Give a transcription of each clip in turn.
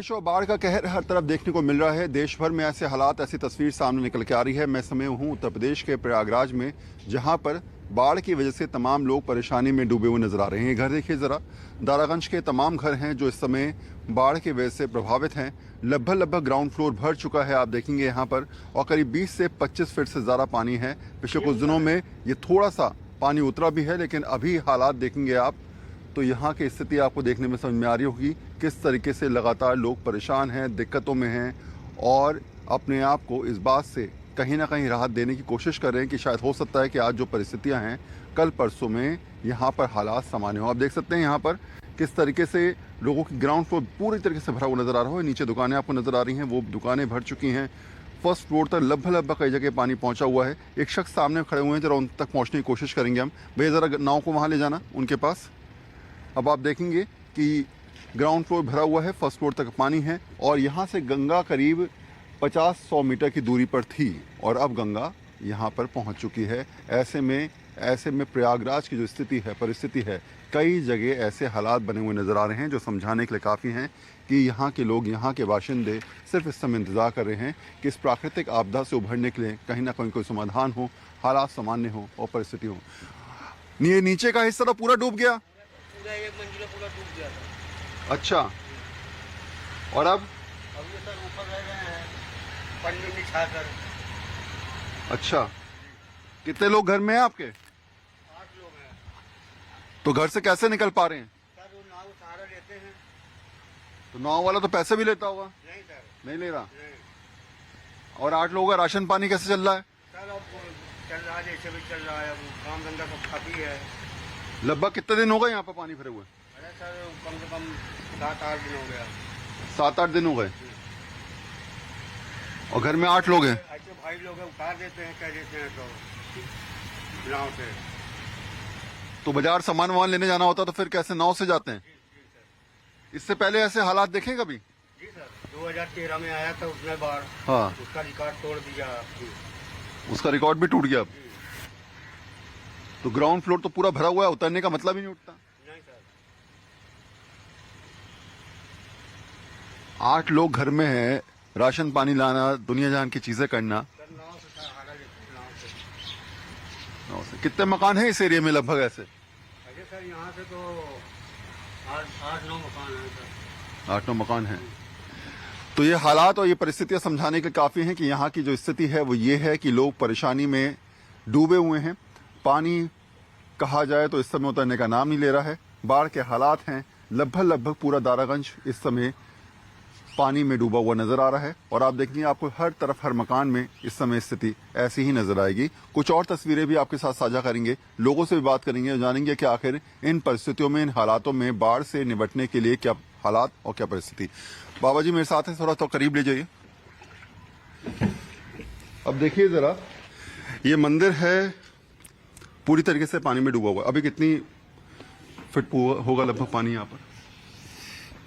बारिश और बाढ़ का कहर हर तरफ देखने को मिल रहा है। देश भर में ऐसे हालात, ऐसी तस्वीर सामने निकल के आ रही है। मैं समय हूं उत्तर प्रदेश के प्रयागराज में, जहां पर बाढ़ की वजह से तमाम लोग परेशानी में डूबे हुए नजर आ रहे हैं। घर देखिए जरा, दारागंज के तमाम घर हैं जो इस समय बाढ़ की वजह से प्रभावित हैं। लगभग ग्राउंड फ्लोर भर चुका है, आप देखेंगे यहाँ पर, और करीब 20 से 25 फीट से ज़्यादा पानी है। पिछले कुछ दिनों में ये थोड़ा सा पानी उतरा भी है, लेकिन अभी हालात देखेंगे आप तो यहाँ की स्थिति आपको देखने में समझ में आ रही होगी किस तरीके से लगातार लोग परेशान हैं, दिक्कतों में हैं, और अपने आप को इस बात से कहीं ना कहीं राहत देने की कोशिश कर रहे हैं कि शायद हो सकता है कि आज जो परिस्थितियां हैं कल परसों में यहाँ पर हालात सामान्य हो। आप देख सकते हैं यहाँ पर किस तरीके से लोगों की ग्राउंड फ्लोर पूरी तरीके से भरा हुआ नजर आ रहा है। नीचे दुकानें आपको नजर आ रही हैं, वो दुकानें भर चुकी हैं। फर्स्ट फ्लोर तक लगभग कई जगह पानी पहुंचा हुआ है। एक शख्स सामने खड़े हुए हैं, जरा उन तक पहुंचने की कोशिश करेंगे हम। भैया जरा नाव को वहाँ ले जाना उनके पास। अब आप देखेंगे कि ग्राउंड फ्लोर भरा हुआ है, फर्स्ट फ्लोर तक पानी है, और यहाँ से गंगा करीब 50-100 मीटर की दूरी पर थी और अब गंगा यहाँ पर पहुँच चुकी है। ऐसे में प्रयागराज की जो स्थिति है, परिस्थिति है, कई जगह ऐसे हालात बने हुए नज़र आ रहे हैं जो समझाने के लिए काफ़ी हैं कि यहाँ के लोग, यहाँ के बाशिंदे सिर्फ इस समय इंतज़ार कर रहे हैं कि इस प्राकृतिक आपदा से उभरने के लिए कहीं ना कहीं कोई समाधान हो, हालात सामान्य हो और परिस्थिति हो। ये नीचे का हिस्सा तो पूरा डूब गया, पूरा एक मंजिला पूरा डूब गया था। अच्छा, और अब ये सर ऊपर रह गए हैं पन्नी बिछाकर। अच्छा, कितने लोग घर में हैं आपके? 8 लोग हैं। तो घर से कैसे निकल पा रहे हैं? सर वो नाव सहारा लेते हैं। तो नाव वाला तो पैसे भी लेता होगा? नहीं सर, नहीं ले रहा। नहीं। और 8 लोगों का राशन पानी कैसे चल रहा है? सर अब चल रहा है, जैसे भी चल रहा है। अब काम धंधा सब काफी है। लगभग कितने दिन हो गए यहाँ पर पानी भरे हुए? अरे सर कम से कम 7-8 दिन हो गया। 7-8 दिन हो गए, और घर में 8 लोग हैं। ऐसे भाई लोग हैं, उतार देते हैं, कह देते हैं तो नाव से। तो बाजार सामान वामान लेने जाना होता तो फिर कैसे, नाव से जाते हैं? जी सर। इससे पहले ऐसे हालात देखे कभी? जी सर, 2013 में आया था उसमें बाढ़। हाँ, उसका रिकॉर्ड तोड़ दिया। उसका रिकॉर्ड भी टूट गया अब। तो ग्राउंड फ्लोर तो पूरा भरा हुआ है, उतरने का मतलब ही नहीं उठता। नहीं सर। 8 लोग घर में हैं, राशन पानी लाना, दुनिया जान की चीजें करना। सर नाव से सहारा लेते हैं, नाव से। कितने मकान हैं इस एरिया में लगभग ऐसे? अरे सर यहाँ से तो 8-9 मकान हैं सर। 8-9 मकान हैं। तो ये हालात और ये परिस्थितियां समझाने के काफी हैं कि यहाँ की जो स्थिति है वो ये है कि लोग परेशानी में डूबे हुए हैं। पानी कहा जाए तो इस समय उतरने का नाम नहीं ले रहा है। बाढ़ के हालात हैं, लगभग पूरा दारागंज इस समय पानी में डूबा हुआ नजर आ रहा है, और आप देखेंगे आपको हर तरफ, हर मकान में इस समय स्थिति ऐसी ही नजर आएगी। कुछ और तस्वीरें भी आपके साथ साझा करेंगे, लोगों से भी बात करेंगे और जानेंगे कि आखिर इन परिस्थितियों में, इन हालातों में बाढ़ से निपटने के लिए क्या हालात और क्या परिस्थिति। बाबा जी मेरे साथ है, थोड़ा तो करीब ले जाइए। अब देखिए जरा, ये मंदिर है पूरी तरीके से पानी में डूबा हुआ। अभी कितनी फीट होगा लगभग पानी यहाँ पर?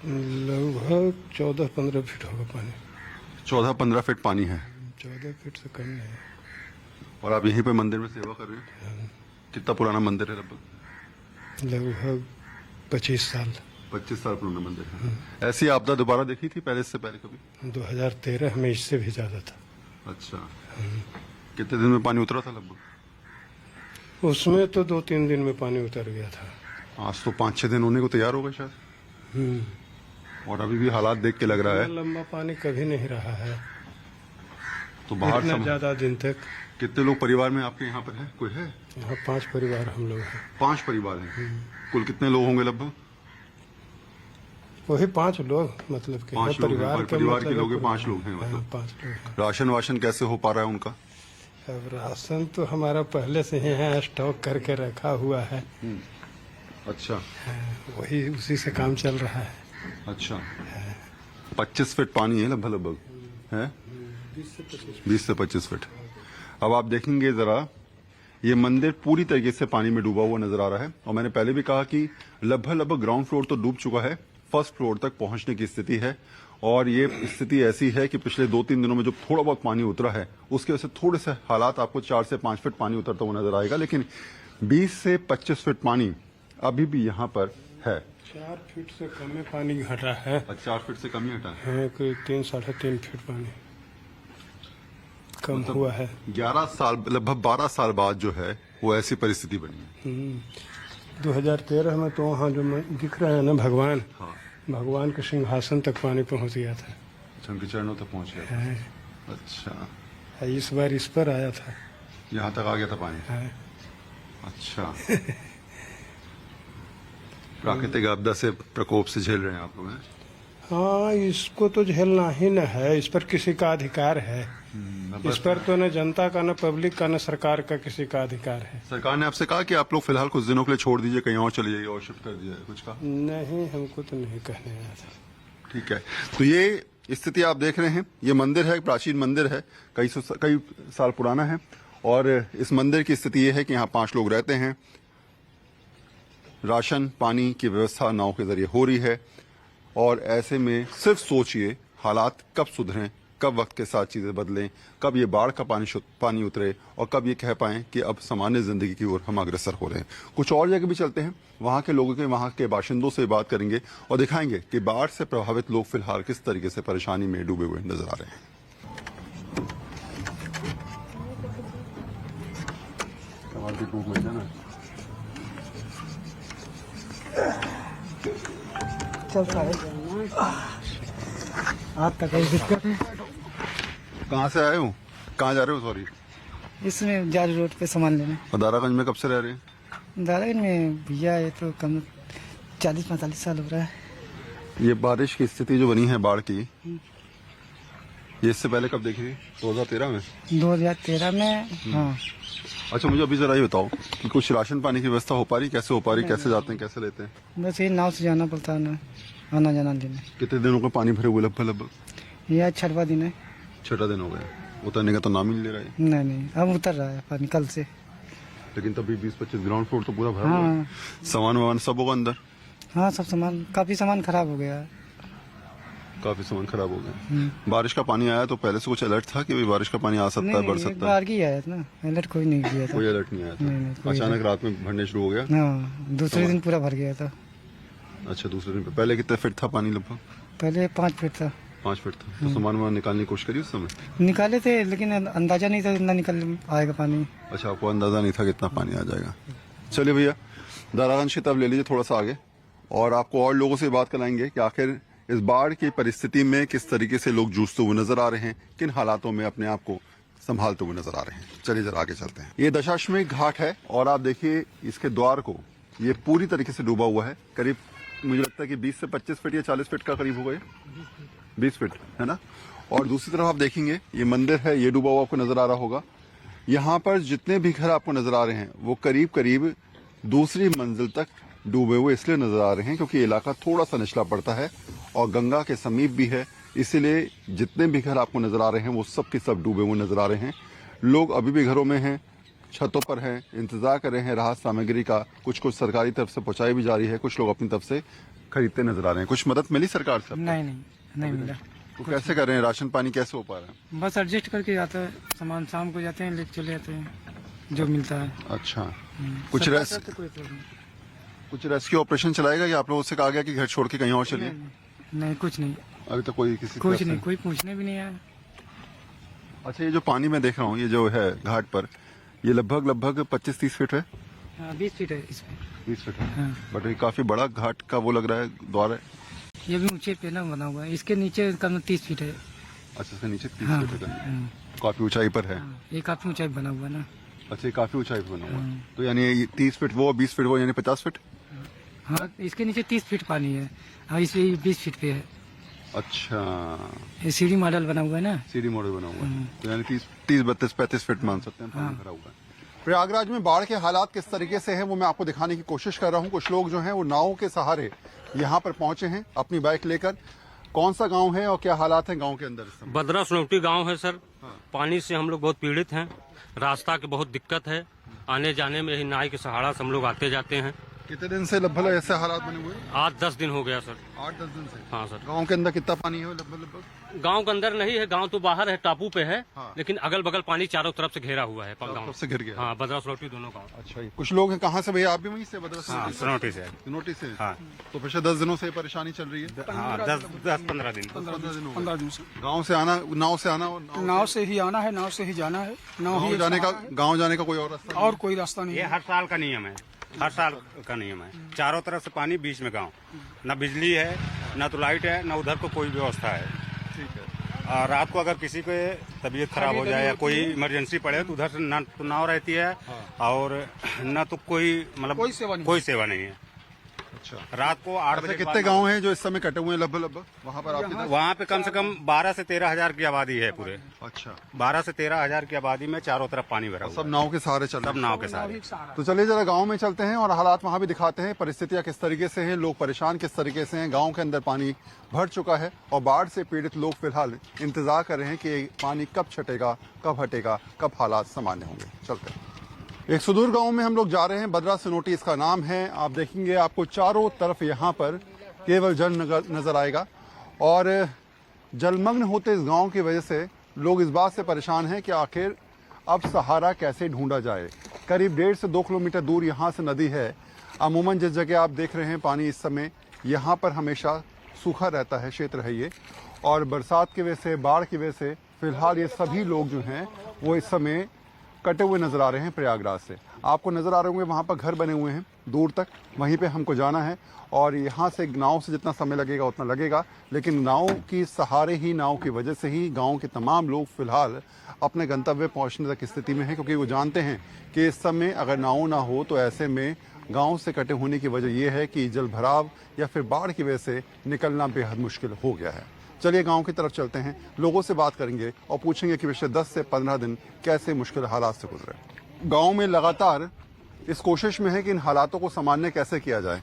लगभग 14-15 फीट होगा पानी। 14-15 फीट पानी है। 14 फीट से कम नहीं। और आप यहीं पे मंदिर में सेवा कर रहे हैं? कितना पुराना मंदिर है? लगभग 25 साल। 25 साल पुराना मंदिर है। ऐसी आपदा दोबारा देखी थी पहले, इससे पहले कभी? 2013 में इससे भी ज्यादा था। अच्छा, कितने दिन में पानी उतरा था लगभग? उसमें तो 2-3 दिन में पानी उतर गया था। आज तो 5-6 दिन होने को तैयार हो गए शायद। और अभी भी हालात देख के लग रहा है लंबा पानी कभी नहीं रहा है, तो बाहर इतना ज्यादा दिन तक। कितने लोग परिवार में आपके यहाँ पर है? कोई है? यहाँ 5 परिवार हम लोग हैं। 5 परिवार हैं। कुल कितने लोग होंगे लगभग? वही 5 लोग, मतलब कि 5 लोग हैं। परिवार के लोग 5 लोग हैं मतलब। 5 लोग हैं। राशन वाशन कैसे हो पा रहा है उनका? अब राशन तो हमारा पहले से ही है, स्टॉक करके रखा हुआ है। अच्छा, वही उसी से काम चल रहा है। अच्छा। 25 फीट पानी है लगभग है, 20 से 25 फीट। अब आप देखेंगे जरा, ये मंदिर पूरी तरीके से पानी में डूबा हुआ नजर आ रहा है, और मैंने पहले भी कहा कि लगभग ग्राउंड फ्लोर तो डूब चुका है, फर्स्ट फ्लोर तक पहुंचने की स्थिति है। और ये स्थिति ऐसी है कि पिछले 2-3 दिनों में जो थोड़ा बहुत पानी उतरा है उसके वजह से थोड़े से हालात, आपको 4 से 5 फीट पानी उतरता हुआ नजर आएगा, लेकिन 20 से 25 फीट पानी अभी भी यहाँ पर है। 4 फीट से कम में पानी घटा है 4 फीट से कम ही हटा है कोई 3-3.5 फीट पानी कम हुआ है। 11 साल लगभग 12 साल बाद जो है वो ऐसी परिस्थिति बनी है। 2013 में तो वहाँ जो दिख रहा है ना भगवान, हाँ, भगवान के सिंहासन तक पानी पहुँच गया था। उनके चरणों तक पहुंच गया। है। अच्छा, इस बार इस पर आया था। यहाँ तक आ गया था पानी। है। अच्छा, प्राकृतिक आपदा से प्रकोप से झेल रहे हैं आप लोग हैं? हाँ, इसको तो झेलना ही न है, इस पर किसी का अधिकार है। इस पर तो न जनता का, न पब्लिक का, न सरकार का किसी का अधिकार है। सरकार ने आपसे कहा कि आप लोग फिलहाल कुछ दिनों के लिए छोड़ दीजिए, कहीं और चले जाइए और शिफ्ट कर दीजिए, कुछ कहा? नहीं, हमको तो नहीं कहने आया था। ठीक है, तो ये स्थिति आप देख रहे हैं। ये मंदिर है, प्राचीन मंदिर है, कई साल पुराना है। और इस मंदिर की स्थिति ये है कि यहाँ 5 लोग रहते हैं। राशन पानी की व्यवस्था नाव के जरिए हो रही है। और ऐसे में सिर्फ सोचिए हालात कब सुधरें, कब वक्त के साथ चीजें बदलें, कब ये बाढ़ का पानी उतरे और कब ये कह पाएं कि अब सामान्य जिंदगी की ओर हम अग्रसर हो रहे हैं। कुछ और जगह भी चलते हैं, वहां के लोगों के, वहां के बाशिंदों से बात करेंगे और दिखाएंगे कि बाढ़ से प्रभावित लोग फिलहाल किस तरीके से परेशानी में डूबे हुए नजर आ रहे हैं। चलता है आप तक कोई दिक्कत है? कहाँ से आए हो, कहाँ जा रहे हो? सॉरी, इसमें जारी रोड पे सामान लेने। और दारागंज में कब से रह रहे हैं? दारागंज में भैया ये तो कम 40-45 साल हो रहा है। ये बारिश की स्थिति जो बनी है बाढ़ की, ये इससे पहले कब देखी थी? 2013 में? 2013 में। हाँ। अच्छा, मुझे अभी जरा ये बताओ कि कुछ राशन पानी की व्यवस्था हो पा रही, कैसे हो पा रही, कैसे जाते हैं, कैसे लेते हैं? बस ये नाव से जाना पड़ता है ना, आना जाना लेने। कितने दिनों का पानी भरे हुए? लगभग यह 6वां दिन है। 6 दिन हो गए, उतरने का तो नाम ही नहीं ले रहा है। नहीं, अब उतर रहा है पानी कल से। लेकिन तभी 20-25 ग्राउंड फ्लोर तो पूरा भरा हुआ है। हाँ। सामान वामान सब होगा अंदर? हाँ, सब सामान, काफी सामान खराब हो गया है। काफी सामान खराब हो गया। बारिश का पानी आया तो पहले से कुछ अलर्ट था कि बारिश का पानी आ सकता है, बढ़ सकता है? बाहर की आया था ना, अलर्ट कोई नहीं किया था। कोई अलर्ट नहीं आया नहीं, था, कोई अचानक रात में भरने शुरू हो गया। हाँ, दूसरे दिन पूरा भर गया था। अच्छा, दूसरे दिन पे। पहले कितने फीट था पानी? लगभग पहले 5 फीट था। 5 फीट था। तो सामान वामान निकालने की कोशिश करी उस समय? निकाले थे, लेकिन अंदाजा नहीं था इतना निकल आएगा पानी। अच्छा, आपको अंदाजा नहीं था कितना पानी आ जाएगा। चलिए भैया, दारागंज की तरफ ले लीजिए थोड़ा सा आगे, और आपको और लोगों से बात कराएंगे कि आखिर इस बाढ़ की परिस्थिति में किस तरीके से लोग जूझते हुए नजर आ रहे हैं, किन हालातों में अपने आप को संभालते हुए नजर आ रहे हैं। चलिए जरा आगे चलते हैं। ये दशाश्वमेध घाट है और आप देखिए इसके द्वार को, ये पूरी तरीके से डूबा हुआ है। करीब मुझे लगता है कि 20 से 25 फीट या 40 फीट का करीब होगा, ये 20 फीट है ना। और दूसरी तरफ आप देखेंगे ये मंदिर है, ये डूबा हुआ आपको नजर आ रहा होगा। यहाँ पर जितने भी घर आपको नजर आ रहे हैं वो करीब करीब दूसरी मंजिल तक डूबे हुए इसलिए नजर आ रहे हैं क्योंकि इलाका थोड़ा सा निचला पड़ता है और गंगा के समीप भी है, इसीलिए जितने भी घर आपको नजर आ रहे हैं वो सब के सब डूबे हुए नजर आ रहे हैं। लोग अभी भी घरों में हैं, छतों पर हैं, इंतजार कर रहे हैं राहत सामग्री का। कुछ सरकारी तरफ से पहुंचाई भी जा रही है, कुछ लोग अपनी तरफ से खरीदते नजर आ रहे हैं। कुछ मदद मिली सरकार से? नहीं मिला। तो कैसे कर रहे हैं, राशन पानी कैसे हो पा रहा है? बस एडजस्ट करके जाता है सामान, शाम को जाते हैं लेके चले जाते हैं जो मिलता है। अच्छा, कुछ तो रेस्क्यू ऑपरेशन चलाएगा या आप लोगों से कहा गया कि घर छोड़ के कहीं और चलिए? नहीं, कुछ नहीं, अभी तक कोई किसी कुछ नहीं, कोई पूछने भी नहीं आया। अच्छा, ये जो पानी मैं देख रहा हूँ, ये जो है घाट पर, ये लगभग 25-30 फीट है? 20 फीट है इसमें। 20 फीट है। हाँ। बट ये काफी बड़ा घाट का वो लग रहा है, द्वार है। ये भी ऊंचे पे ना बना हुआ है, इसके नीचे कम 30 फीट है। अच्छा, इसके नीचे 30 हाँ, फीट है, हाँ, काफी ऊंचाई पर है। हाँ, ये काफी ऊंचाई बना हुआ ना। अच्छा, ये काफी ऊंचाई पर बना हुआ है। हाँ। तो यानी ये 30 फीट वो, 20 फीट वो, यानी 50 फीट? हाँ, इसके नीचे 30 फीट पानी है और इस 20 फीट पे है। अच्छा, ये सीढ़ी मॉडल बना हुआ है ना। सीढ़ी मॉडल बना हुआ है, तो यानी 30, 32, 35 फीट मान सकते हैं पानी भरा हुआ है। प्रयागराज में बाढ़ के हालात किस तरीके से हैं वो मैं आपको दिखाने की कोशिश कर रहा हूं। कुछ लोग जो हैं वो नाव के सहारे यहाँ पर पहुंचे हैं अपनी बाइक लेकर। कौन सा गांव है और क्या हालात हैं गांव के अंदर? बदरा सोनौटी गांव है सर। पानी से हम लोग बहुत पीड़ित हैं, रास्ता की बहुत दिक्कत है, आने जाने में ही नाव के सहारा से हम लोग आते जाते हैं। कितने दिन से लगभग ऐसे हालात बने हुए हैं? 8-10 दिन हो गया सर। 8-10 दिन से। हाँ सर। गांव के अंदर कितना पानी है लगभग? गांव के अंदर नहीं है, गांव तो बाहर है, टापू पे है। हाँ। लेकिन अगल बगल पानी चारों तरफ से घेरा हुआ है गाँव से घिर गया। हाँ, बदरा सलौटी दोनों गाँव। अच्छा, ये कुछ लोग हैं, कहाँ से भैया? आप भी वहीं से बदरा हाँ, सलौटी से। नोटिस से? हाँ। तो पिछले 10 दिनों से परेशानी चल रही है? हाँ, 10-15 दिन। 15 दिन से गाँव से आना, नाव से आना, नाव से ही आना है, नाव से ही जाना है। गाँव जाने का कोई और रास्ता और कोई रास्ता नहीं ये हर साल का नियम है, हर साल का नियम है। चारों तरफ से पानी, बीच में गांव। न बिजली है, न तो लाइट है, न उधर को कोई व्यवस्था है। ठीक है। और रात को अगर किसी के तबीयत खराब हो जाए या कोई इमरजेंसी पड़े तो उधर से न तो नाव रहती है और न तो कोई मतलब कोई सेवा नहीं है। अच्छा, रात को 8 बजे कितने गांव हैं जो इस समय कटे हुए हैं लगभग वहाँ पर आपके तरफ? वहाँ पे कम से कम 12 से 13 हजार की आबादी है पूरे। अच्छा, 12 से 13 हजार की आबादी में चारों तरफ पानी भरा हुआ सब है। नाव के सहारे चल रहे सब नाव के सारे। हैं। तो चलिए जरा गांव में चलते हैं और हालात वहां भी दिखाते हैं, परिस्थितियां किस तरीके से हैं, लोग परेशान किस तरीके से हैं। गांव के अंदर पानी भर चुका है और बाढ़ से पीड़ित लोग फिलहाल इंतजार कर रहे हैं कि ये पानी कब छटेगा, कब हटेगा, कब हालात सामान्य होंगे। चलते हैं। एक सुदूर गांव में हम लोग जा रहे हैं, बदरा सनोटी इसका नाम है। आप देखेंगे आपको चारों तरफ यहाँ पर केवल जल नजर आएगा और जलमग्न होते इस गांव की वजह से लोग इस बात से परेशान हैं कि आखिर अब सहारा कैसे ढूंढा जाए। करीब 1.5 से 2 किलोमीटर दूर यहाँ से नदी है। अमूमन जिस जगह आप देख रहे हैं पानी इस समय, यहाँ पर हमेशा सूखा रहता है क्षेत्र है ये, और बरसात की वजह से, बाढ़ की वजह से फिलहाल ये सभी लोग जो हैं वो इस समय कटे हुए नजर आ रहे हैं प्रयागराज से। आपको नजर आ रहे होंगे वहाँ पर घर बने हुए हैं दूर तक, वहीं पे हमको जाना है और यहाँ से नाव से जितना समय लगेगा उतना लगेगा, लेकिन नाव की सहारे ही, नाव की वजह से ही गांव के तमाम लोग फिलहाल अपने गंतव्य पहुँचने तक की स्थिति में हैं, क्योंकि वो जानते हैं कि इस समय अगर नाव ना हो तो ऐसे में गांव से कटे होने की वजह यह है कि जल भराव या फिर बाढ़ की वजह से निकलना बेहद मुश्किल हो गया है। चलिए गांव की तरफ चलते हैं, लोगों से बात करेंगे और पूछेंगे कि पिछले 10 से 15 दिन कैसे मुश्किल हालात से गुजरे। गांव में लगातार इस कोशिश में है कि इन हालातों को सामान्य कैसे किया जाए।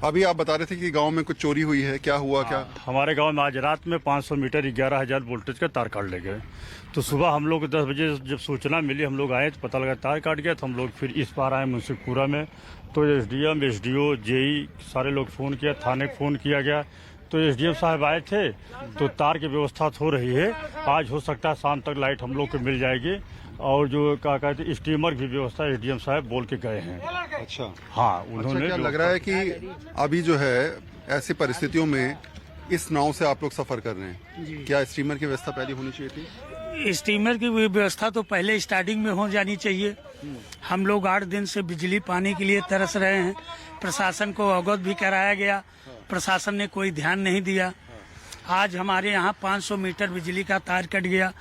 अभी आप बता रहे थे कि गांव में कुछ चोरी हुई है, क्या हुआ? क्या हमारे गांव में आज रात में 500 मीटर 11,000 वोल्टेज का तार काट ले गए। तो सुबह हम लोग 10 बजे जब सूचना मिली, हम लोग आए तो पता लगा तार काट गया। तो हम लोग फिर इस पार आए मुंसिफपुरा में, तो एसडीएम, एसडीओ, जेई सारे लोग फ़ोन किया, थाने फ़ोन किया गया। तो एसडीएम साहब आए थे, तो तार की व्यवस्था हो रही है। आज हो सकता है शाम तक लाइट हम लोग को मिल जाएगी। और जो क्या कहते हैं स्टीमर की व्यवस्था एसडीएम साहब बोल के गए हैं। अच्छा, हाँ, अच्छा, उन्होंने क्या लग रहा है कि अभी जो है ऐसी परिस्थितियों में इस नाव से आप लोग सफर कर रहे हैं, क्या स्टीमर की व्यवस्था पहले होनी चाहिए थी? स्टीमर की व्यवस्था तो पहले स्टार्टिंग में हो जानी चाहिए। हम लोग 8 दिन से बिजली पानी के लिए तरस रहे हैं, प्रशासन को अवगत भी कराया गया, प्रशासन ने कोई ध्यान नहीं दिया। आज हमारे यहाँ 500 मीटर बिजली का तार कट गया,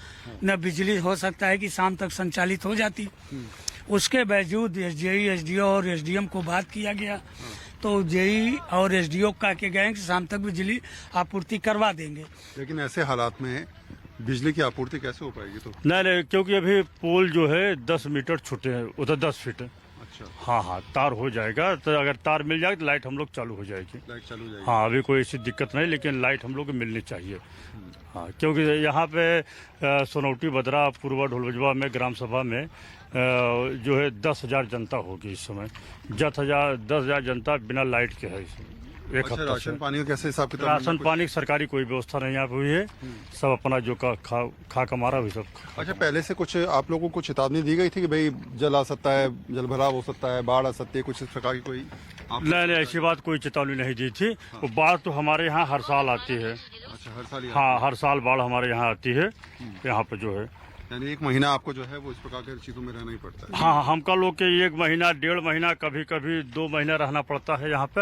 न बिजली हो सकता है कि शाम तक संचालित हो जाती। उसके बावजूद जेई, एसडीओ और एसडीएम को बात किया गया, तो जेई और एसडीओ कह के गए कि शाम तक बिजली आपूर्ति करवा देंगे। लेकिन ऐसे हालात में बिजली की आपूर्ति कैसे हो पाएगी? तो नहीं, क्योंकि अभी पोल जो है 10 मीटर छुटे हैं, उधर 10 फीट है। अच्छा, हाँ, तार हो जाएगा। तो अगर तार मिल जाएगा तो लाइट हम लोग चालू हो जाएगी। लाइट चालू हो जाएगी। हाँ, अभी कोई ऐसी दिक्कत नहीं, लेकिन लाइट हम लोग को मिलनी चाहिए। हाँ, क्योंकि यहाँ पे सोनौटी, बदरा, पूर्वा ढोलबजवा में ग्राम सभा में जो है 10,000 जनता होगी इस समय। 10,000 जनता बिना लाइट के है इसमें। एक अच्छा, हफ्ता राशन से पानी का कैसे हिसाब किताब? राशन पानी की सरकारी कोई व्यवस्था नहीं यहाँ पे हुई है। सब अपना जो खा कमारा हुई सब। अच्छा, पहले से कुछ आप लोगों को चेतावनी दी गई थी कि भाई जल आ सकता है, जल भराव हो सकता है, बाढ़ आ सकती है, कुछ इस प्रकार की कोई? नहीं, ऐसी बात कोई चेतावनी नहीं दी थी। वो बाढ़ तो हमारे यहाँ हर साल आती है। अच्छा, हर साल? हाँ, हर साल बाढ़ हमारे यहाँ आती है। यहाँ पे जो है यानी 1 महीना आपको जो है वो इस प्रकार की चीजों में रहना ही पड़ता है। हाँ, हमका लोग के 1 महीना, 1.5 महीना, कभी कभी 2 महीना रहना पड़ता है यहाँ पे।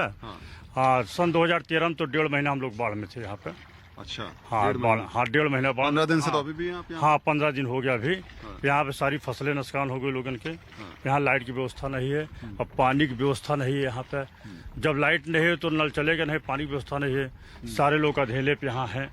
हाँ, सन 2013 में तो 1.5 महीना हम लोग बाढ़ में थे यहाँ पे। अच्छा, हाँ, 1.5 महीना बाढ़। 15 दिन से तो अभी भी हैं आप यहाँ? हाँ, 15 दिन हो गया अभी। यहाँ पे सारी फसलें नुकसान हो गई लोगन के। यहाँ लाइट की व्यवस्था नहीं है और पानी की व्यवस्था नहीं है यहाँ पे। जब लाइट नहीं है तो नल चलेगा नहीं, पानी की व्यवस्था नहीं है। सारे लोग अधेले पे यहाँ हैं,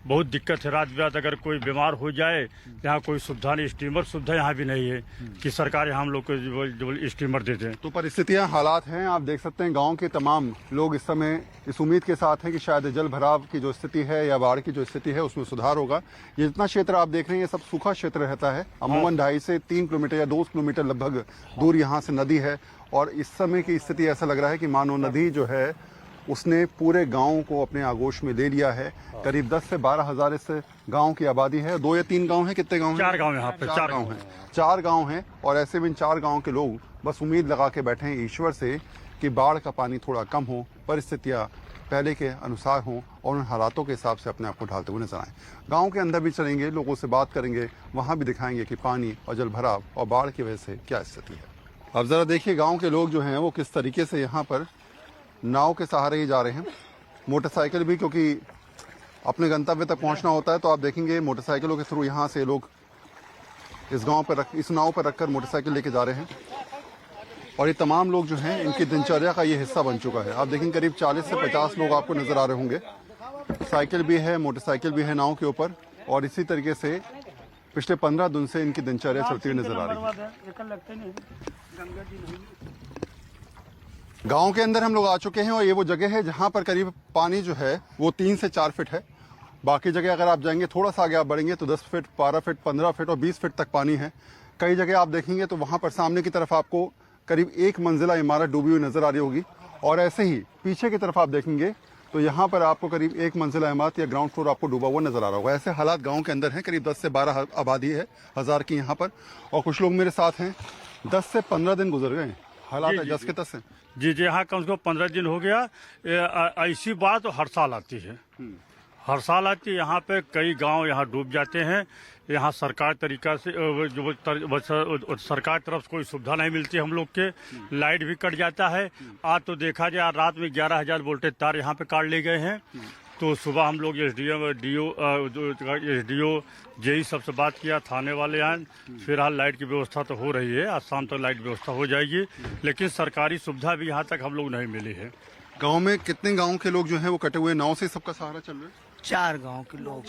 बहुत दिक्कत है। रात बिरात अगर कोई बीमार हो जाए, यहाँ कोई सुविधा नहीं, स्टीमर सुविधा यहाँ भी नहीं है कि सरकार यहाँ हम लोग को जो स्टीमर दे दें। तो परिस्थितियां, हालात हैं, आप देख सकते हैं। गांव के तमाम लोग इस समय इस उम्मीद के साथ हैं कि शायद जल भराव की जो स्थिति है या बाढ़ की जो स्थिति है उसमें सुधार होगा। ये जितना क्षेत्र आप देख रहे हैं ये सब सूखा क्षेत्र रहता है। अमूमन 2.5 से 3 किलोमीटर या 2 किलोमीटर लगभग दूर यहाँ से नदी है और इस समय की स्थिति ऐसा लग रहा है कि मानो नदी जो है उसने पूरे गांव को अपने आगोश में ले लिया है। करीब 10 से 12 हजार इस गांव की आबादी है। 2 या 3 गांव हैं, कितने गांव हैं? 4 गांव यहाँ पे, 4 गांव हैं। 4 गांव हैं और ऐसे में इन 4 गांव के लोग बस उम्मीद लगा के बैठे हैं ईश्वर से कि बाढ़ का पानी थोड़ा कम हो, परिस्थितियां पहले के अनुसार हों और उन हालातों के हिसाब से अपने आप को ढालते हुए नजर आएं। गांव के अंदर भी चलेंगे, लोगों से बात करेंगे, वहां भी दिखाएंगे कि पानी और जल भराव और बाढ़ की वजह से क्या स्थिति है। अब जरा देखिए गांव के लोग जो हैं वो किस तरीके से यहाँ पर नाव के सहारे ही जा रहे हैं। मोटरसाइकिल भी, क्योंकि अपने गंतव्य तक पहुंचना होता है, तो आप देखेंगे मोटरसाइकिलों के थ्रू यहाँ से लोग इस नाव पर रखकर मोटरसाइकिल लेके जा रहे हैं। और ये तमाम लोग जो हैं इनकी दिनचर्या का ये हिस्सा बन चुका है। आप देखेंगे करीब 40 से 50 लोग आपको नजर आ रहे होंगे। साइकिल भी है, मोटरसाइकिल भी है नाव के ऊपर, और इसी तरीके से पिछले 15 दिन से इनकी दिनचर्या चलती हुई नजर आ रही है। गांव के अंदर हम लोग आ चुके हैं और ये वो जगह है जहां पर करीब पानी जो है वो 3 से 4 फीट है। बाकी जगह अगर आप जाएंगे, थोड़ा सा आगे आप बढ़ेंगे तो 10 फीट, 12 फीट, 15 फीट और 20 फीट तक पानी है। कई जगह आप देखेंगे तो वहां पर सामने की तरफ आपको करीब 1 मंजिला इमारत डूबी हुई नजर आ रही होगी, और ऐसे ही पीछे की तरफ आप देखेंगे तो यहाँ पर आपको करीब 1 मंजिला इमारत या ग्राउंड फ्लोर आपको डूबा हुआ नजर आ रहा होगा। ऐसे हालात गांव के अंदर हैं। करीब 10 से 12 आबादी है हजार की यहाँ पर, और कुछ लोग मेरे साथ हैं। 10 से 15 दिन गुजर गए, हालात है जस के तस हैं। जी, यहाँ कम से कम 15 दिन हो गया। ऐसी बात हर साल आती है, हर साल आती है। यहाँ पे कई गांव यहाँ डूब जाते हैं। यहाँ सरकार तरीका से सरकार तरफ से कोई सुविधा नहीं मिलती हम लोग के। लाइट भी कट जाता है। आज तो देखा जाए रात में 11,000 वोल्टेज तार यहाँ पे काट ले गए हैं। तो सुबह हम लोग एसडीओ जेई सबसे बात किया, थाने वाले आए। फिलहाल लाइट की व्यवस्था तो हो रही है, आज शाम तक लाइट व्यवस्था हो जाएगी, लेकिन सरकारी सुविधा भी यहाँ तक हम लोग नहीं मिली है। गांव में कितने गांव के लोग जो हैं वो कटे हुए नाव से सबका सहारा चल रहा है? 4 गांव के लोग,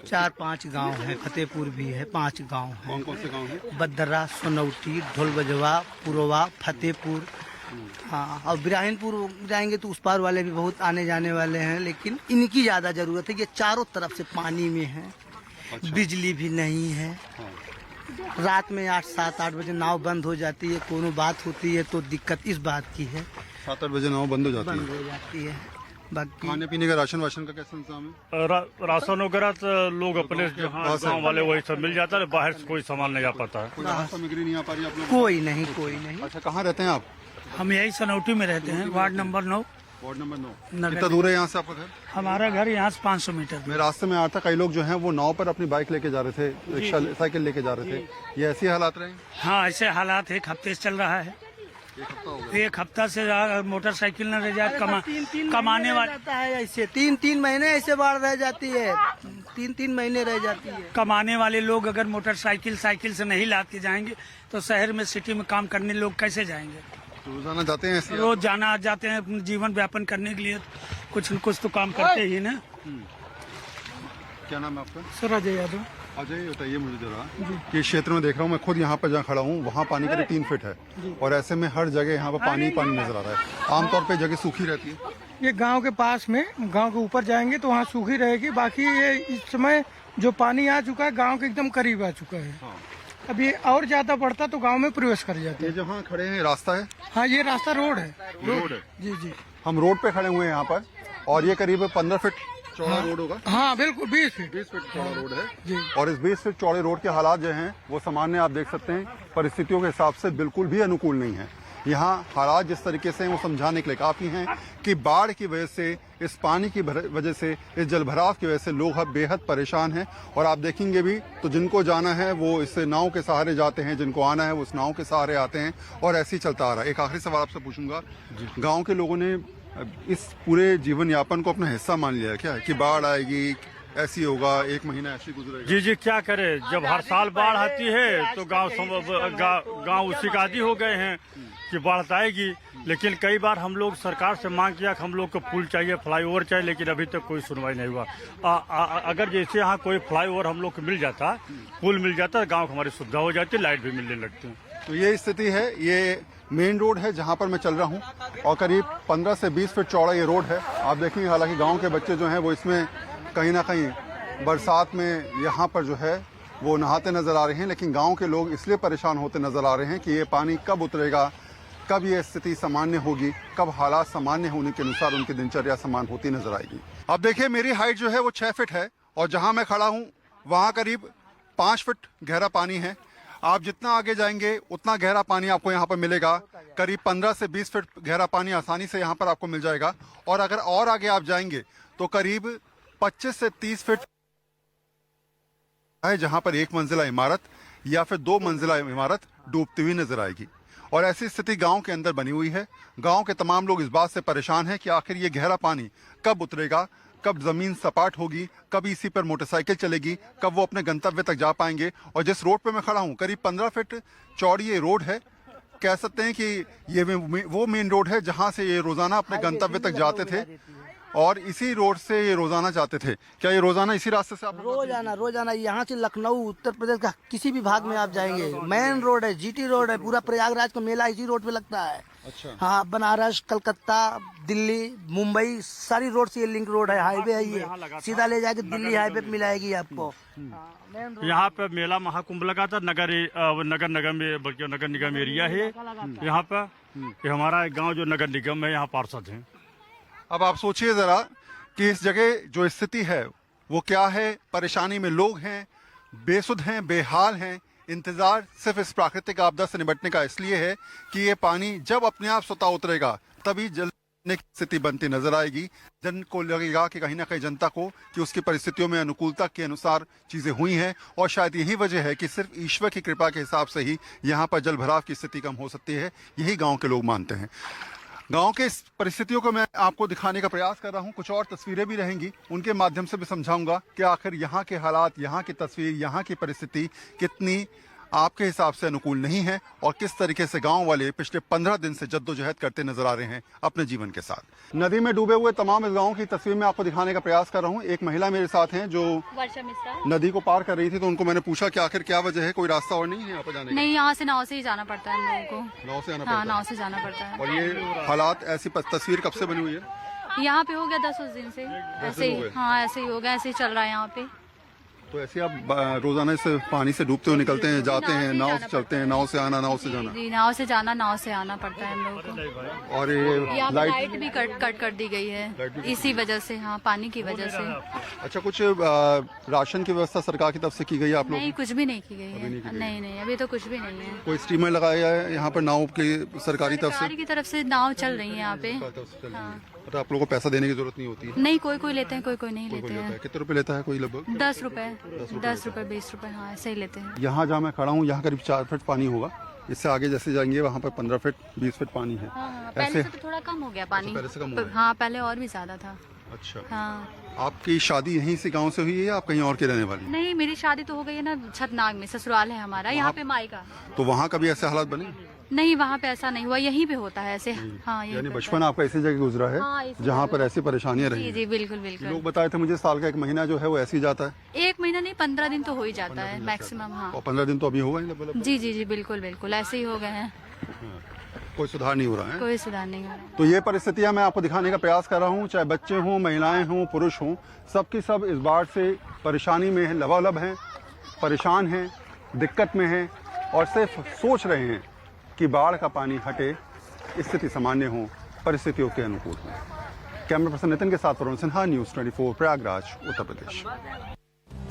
4-5 गांव हैं। फतेहपुर भी है, 5 गांव हैं। कौन कौन से गांव हैं? बदर्रा, सोनौटी, ढोलबजवा, पुरवा, फतेहपुर। हाँ, और बिराहिनपुर जाएंगे तो उस पार वाले भी बहुत आने जाने वाले हैं, लेकिन इनकी ज्यादा जरूरत है। ये चारों तरफ से पानी में है। अच्छा। बिजली भी नहीं है। रात में 8-7-8 बजे नाव बंद हो जाती है। कोनो बात होती है तो दिक्कत इस बात की है, 7-8 बजे नाव बंद हो जाती है। बाकी खाने पीने का, राशन वाशन का कैसा इंतजाम है? राशन वगैरह तो लोग अपने गाँव वाले वही सब मिल जाता है, बाहर से कोई सामान नहीं आ पाता है। कोई सामग्री नहीं आ पा रही आप लोग? कोई नहीं। अच्छा, कहाँ रहते हैं आप? हम यही सनौटी में रहते हैं, वार्ड नंबर 9। Ward number 9। कितना दूर है यहाँ से आपका घर? हमारा घर यहाँ से 500 मीटर। मैं रास्ते में आया था, कई लोग जो हैं वो नाव पर अपनी बाइक लेके जा रहे थे, रिक्शा साइकिल लेके जा रहे थे। ये ऐसे हालात रहे? हाँ, ऐसे हालात 1 हफ्ते से चल रहा है। 1 हफ्ता से मोटरसाइकिल न रह जाए, कमाने वाला है। ऐसे 3-3 महीने ऐसे बाढ़ रह जाती है, 3-3 महीने रह जाती है। कमाने वाले लोग अगर मोटरसाइकिल से नहीं ला के जाएंगे तो शहर में, सिटी में काम करने लोग कैसे जाएंगे? रोजाना जाते हैं ऐसे? रोज जाते हैं अपने जीवन व्यापन करने के लिए, कुछ न कुछ तो काम करते ही ना। क्या नाम है आपका? सर अजय यादव। अजय, बताइए मुझे जरा, ये क्षेत्र में देख रहा हूँ मैं खुद, यहाँ पर जहाँ खड़ा हूँ वहाँ पानी करीब 3 फीट है, और ऐसे में हर जगह यहाँ पर पानी नजर आ रहा है। आमतौर पे जगह सूखी रहती है। ये गांव के पास में, गांव के ऊपर जाएंगे तो वहाँ सूखी रहेगी। बाकी ये इस समय जो पानी आ चुका है गांव के एकदम करीब आ चुका है। हाँ। अब ये और ज्यादा बढ़ता तो गांव में प्रवेश कर जाता है। ये जहाँ खड़े हैं रास्ता है? हाँ, ये रास्ता रोड है। रोड है? जी। हम रोड पे खड़े हुए हैं यहाँ पर, और ये करीब 15 फीट चौड़ा रोड होगा। हाँ बिल्कुल, 20 फीट चौड़ा रोड है जी। और इस 20 फीट चौड़े रोड के हालात जो हैं वो सामान्य आप देख सकते हैं, परिस्थितियों के हिसाब से बिल्कुल भी अनुकूल नहीं है। यहाँ हालात जिस तरीके से वो समझाने के लिए काफी हैं कि बाढ़ की वजह से, इस पानी की वजह से, इस जलभराव की वजह से लोग अब बेहद परेशान हैं। और आप देखेंगे भी तो जिनको जाना है वो इस नाव के सहारे जाते हैं, जिनको आना है वो उस नाव के सहारे आते हैं, और ऐसे ही चलता आ रहा है। एक आखिरी सवाल आपसे पूछूंगा, गाँव के लोगों ने इस पूरे जीवन यापन को अपना हिस्सा मान लिया है क्या, कि बाढ़ आएगी, ऐसी होगा, 1 महीना ऐसी गुजरेगा? जी, क्या करे, जब हर साल बाढ़ आती है तो गांव उसी का आदी हो गए हैं कि बाढ़ आएगी। लेकिन कई बार हम लोग सरकार से मांग किया कि हम लोग को पुल चाहिए, फ्लाईओवर चाहिए, लेकिन अभी तक कोई सुनवाई नहीं हुआ। अगर जैसे यहाँ कोई फ्लाईओवर हम लोग को मिल जाता, पुल मिल जाता, गाँव को हमारी सुविधा हो जाती, लाइट भी मिलने लगती। तो ये स्थिति है। ये मेन रोड है जहाँ पर मैं चल रहा हूँ, और करीब 15 से 20 फीट चौड़ा ये रोड है। आप देखेंगे हालांकि गांव के बच्चे जो हैं वो इसमें कहीं ना कहीं बरसात में यहाँ पर जो है वो नहाते नजर आ रहे हैं, लेकिन गांव के लोग इसलिए परेशान होते नजर आ रहे हैं कि ये पानी कब उतरेगा, कब ये स्थिति सामान्य होगी, कब हालात सामान्य होने के अनुसार उनकी दिनचर्या समान होती नजर आएगी। अब देखिए मेरी हाइट जो है वो 6 फीट है और जहां मैं खड़ा हूं वहां करीब 5 फीट गहरा पानी है। आप जितना आगे जाएंगे उतना गहरा पानी आपको यहाँ पर मिलेगा। करीब 15 से 20 फीट गहरा पानी आसानी से यहाँ पर आपको मिल जाएगा और अगर और आगे आप जाएंगे तो करीब 25 से 30 फीट है जहाँ पर एक मंजिला इमारत या फिर 2 मंजिला इमारत डूबती हुई नजर आएगी। और ऐसी स्थिति गांव के अंदर बनी हुई है। गांव के तमाम लोग इस बात से परेशान हैं कि आखिर ये गहरा पानी कब उतरेगा, कब जमीन सपाट होगी, कब इसी पर मोटरसाइकिल चलेगी, कब वो अपने गंतव्य तक जा पाएंगे। और जिस रोड पे मैं खड़ा हूँ करीब 15 फीट चौड़ी ये रोड है। कह सकते हैं कि ये वो मेन रोड है जहाँ से ये रोजाना अपने गंतव्य तक जाते थे और इसी रोड से ये रोजाना जाते थे। क्या ये रोजाना इसी रास्ते से आप रोजाना यहाँ से लखनऊ उत्तर प्रदेश का किसी भी भाग में आप जाएंगे, मेन रोड है, जीटी रोड है, पूरा प्रयागराज का मेला इसी रोड पे लगता है। अच्छा। हाँ, बनारस, कलकत्ता, दिल्ली, मुंबई सारी रोड से ये लिंक रोड है, हाईवे है ये, सीधा ले जाके दिल्ली हाईवे पे मिलाएगी आपको। यहाँ पे मेला महाकुंभ लगा था नगर निगम में, बल्कि नगर निगम एरिया है यहाँ पे। हमारा गाँव जो नगर निगम है यहाँ पार्षद है। अब आप सोचिए जरा कि इस जगह जो स्थिति है वो क्या है। परेशानी में लोग हैं, बेसुध हैं, बेहाल हैं। इंतजार सिर्फ इस प्राकृतिक आपदा से निपटने का इसलिए है कि ये पानी जब अपने आप स्वतः उतरेगा तभी जलने की स्थिति बनती नजर आएगी। जन को लगेगा कि कहीं ना कहीं जनता को कि उसकी परिस्थितियों में अनुकूलता के अनुसार चीजें हुई हैं और शायद यही वजह है कि सिर्फ ईश्वर की कृपा के हिसाब से ही यहाँ पर जल भराव की स्थिति कम हो सकती है। यही गाँव के लोग मानते हैं। गांव के इस परिस्थितियों को मैं आपको दिखाने का प्रयास कर रहा हूं। कुछ और तस्वीरें भी रहेंगी, उनके माध्यम से भी समझाऊंगा कि आखिर यहाँ के हालात, यहाँ की तस्वीर, यहाँ की परिस्थिति कितनी आपके हिसाब से अनुकूल नहीं है और किस तरीके से गांव वाले पिछले 15 दिन से जद्दोजहद करते नजर आ रहे हैं अपने जीवन के साथ। नदी में डूबे हुए तमाम इस गाँव की तस्वीर मैं आपको दिखाने का प्रयास कर रहा हूँ। एक महिला मेरे साथ हैं जो नदी को पार कर रही थी, तो उनको मैंने पूछा कि आखिर क्या वजह है, कोई रास्ता और नहीं है यहाँ पर जाने का? नहीं, यहाँ से नाव से ही जाना पड़ता है हम लोगों को। नाव से आना हाँ, पड़ता है? नाव से जाना पड़ता है। और ये हालात, ऐसी तस्वीर कब से बनी हुई है? यहाँ पे हो गया 10 दिन से, ऐसे ही। हाँ, ऐसे ही हो गया, ऐसे ही चल रहा है यहाँ पे। तो ऐसे आप रोजाना इस पानी से डूबते हुए निकलते हैं, जाते हैं, नाव से चलते हैं, नाव से आना, नाव से जाना? जी, नाव से जाना, नाव से आना पड़ता है हम लोगों को। और ये लाइट भी कट कर दी गई है इसी वजह से। हाँ, पानी की वजह से। अच्छा, कुछ राशन की व्यवस्था सरकार की तरफ से की गई है आप लोग? नहीं, कुछ भी नहीं की गई है। नहीं, अभी तो कुछ भी नहीं है। कोई स्टीमर लगाया है यहाँ पर नाव की सरकारी तरफ से नाव चल रही है यहाँ पे। तो आप लोगों को पैसा देने की जरूरत नहीं होती है? नहीं, कोई लेते हैं, कोई नहीं लेते हैं। कितने रुपए लेता है कोई? लगभग 10 रुपए, 20 रुपए। हाँ, ऐसे ही लेते हैं। यहाँ जहाँ मैं खड़ा हूँ यहाँ करीब 4 फीट पानी होगा। इससे आगे जैसे जाएंगे वहाँ पर 15 फीट 20 फीट पानी है। पहले से तो थोड़ा कम हो गया पानी। पहले से कम हो गया? हाँ, पहले और भी ज्यादा था। अच्छा। हाँ। आपकी शादी यहीं से गांव से हुई है या आप कहीं और के रहने वाली? नहीं, मेरी शादी तो हो गई है ना छतनाग में, ससुराल है हमारा यहाँ पे मायका। तो वहाँ कभी ऐसे हालात बने? नहीं, वहाँ पे ऐसा नहीं हुआ, यहीं पे होता है ऐसे। हाँ, यानी बचपन आपका ऐसी जगह गुजरा है? हाँ, जहाँ पर ऐसी परेशानियाँ रही? जी, बिल्कुल। लोग बताए थे मुझे साल का 1 महीना जो है वो ऐसे ही जाता है। 1 महीना नहीं, 15 दिन तो हो ही जाता है मैक्सिमम। हाँ, और 15 दिन तो अभी होगा ही? जी, बिल्कुल ऐसे ही हो गए हैं। कोई सुधार नहीं हो रहा है? कोई सुधार नहीं हो रहा। तो ये परिस्थितियां मैं आपको दिखाने का प्रयास कर रहा हूँ। चाहे बच्चे हों, महिलाएं हों, पुरुष हों, सबकी सब इस बाढ़ से परेशानी में है, लबालब हैं, परेशान हैं, दिक्कत में हैं और सिर्फ सोच रहे हैं कि बाढ़ का पानी हटे, स्थिति सामान्य हो, परिस्थितियों के अनुकूल हो। कैमरा पर्सन नितिन के साथ वरुण सिन्हा, न्यूज़ 24 प्रयागराज, उत्तर प्रदेश।